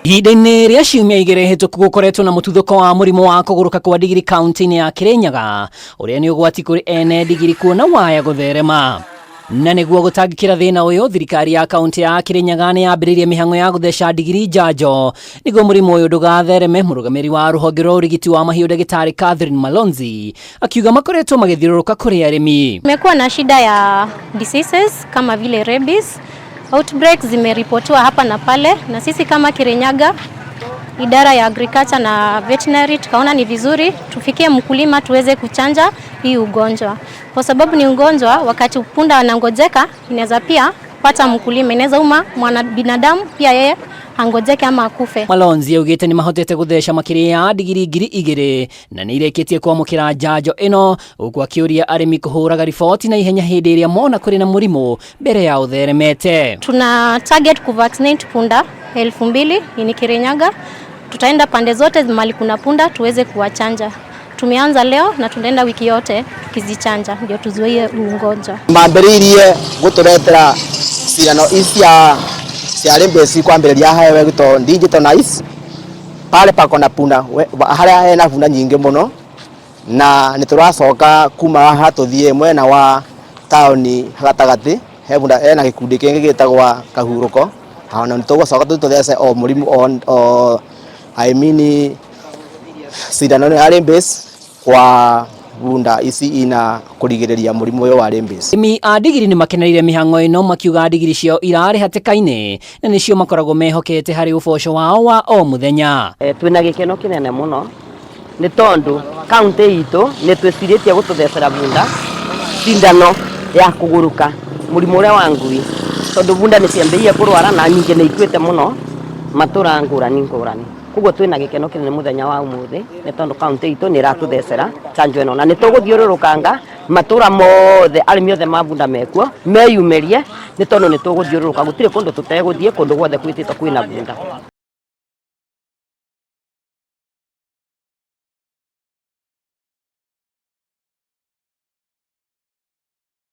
Ihinda-inĩ rĩa ciumia igĩrĩ hĩtũku gũkoretwo na mũtuthũko wa mũrimũ wa kũgũrũka kwa ndigiri kaunti-inĩ ya Kirinyaga, ũrĩa nĩ ũgwati kũrĩ ene ndigiri kuona waya gũtherema. Na nĩguo gũtangĩkĩra thĩna ũyũ, thirikari ya kaunti ya Kirinyaga nĩ yambĩrĩirie mĩhang'o ya gũtheca ndigiri njanjo nĩguo mũrimũ ũyũ ndũgathereme. Mũrũgamĩrĩri wa rũhonge rwa ũrigiti wa mahiũ Ndagĩtarĩ Catherine Malonzi akiuga makoretwo magĩthiũrũrũka kũrĩ arĩmi. Tumekuwa na shida ya diseases kama vile rabies. Outbreaks zimeripotiwa hapa na pale, na sisi kama Kirinyaga, idara ya agriculture na veterinary, tukaona ni vizuri tufikie mkulima tuweze kuchanja hii ugonjwa, kwa sababu ni ugonjwa wakati punda anangojeka inaweza pia pata mkulima, inaweza uma mwana binadamu pia yeye angojeke ama akufe. Malonzi augĩte nĩ mahotete gũtheca makĩria ya ndigiri ngiri igĩrĩ na nĩ irĩkĩtie kwamũkĩra njanjo ĩno, ũguo akĩũria arĩmi kũhũraga riboti na ihenya hĩndĩ ĩrĩa mona kũrĩ na mũrimũ mbere ya ũtheremete. Tuna target kuvaccinate punda 2000 ini Kirinyaga. Tutaenda pande zote mahali kuna punda tuweze kuwachanja. Tumeanza leo na tunaenda wiki yote tukizichanja ndio tuzuie ugonjwa. Mambĩrĩirie gũtũretera ciano cia RMBS kwambĩrĩria hewe gito digitalize pale pako na punda haria hena punda nyingĩ mũno, na nĩ tũracoka kuma haha tũthiĩ mwena wa taũni gatagatĩ he punda hena gĩkundi kĩngĩ gĩtagwo Kahurũko. Hana nĩ tũgũcoka tũthece o mũrimũ o cindano ya RMBS kwa bunda ici ina kurigĩrĩria mũrimũ ũyũ wa RMBS. Arĩmi a ndigiri nĩ makenereire mĩhang'o ĩno, makiuga ndigiri ciao irarĩ hatĩka-inĩ na nĩcio makoragwo mehokete harĩ ũboco wao wa o mũthenya. Twĩna gĩkeno kĩnene mũno nĩ tondũ kaunti itũ nĩ twĩcirĩtie gũtũthecera bunda cindano ya kũgũrũka mũrimũ ũrĩa wa ngui, tondũ bunda nĩ ciambĩrĩirie kũrwara na nyingĩ nĩ ikuĩte mũno matũra ngũrani. Koguo twĩna gĩkeno kĩnene mũthenya wa ũmũthĩ nĩ tondũ kaunti itũ nĩ ĩratũthecera chanjo ĩno, na nĩ tũgũthiũrũrũkanga matũra mothe arĩmi othe ma bunda mekuo meyumĩrie, nĩ tondũ nĩ tũgũthiũrũrũka, gũtirĩ kũndũ tũtegũthiĩ, kũndũ guothe kwĩtĩtwo kwĩna bunda.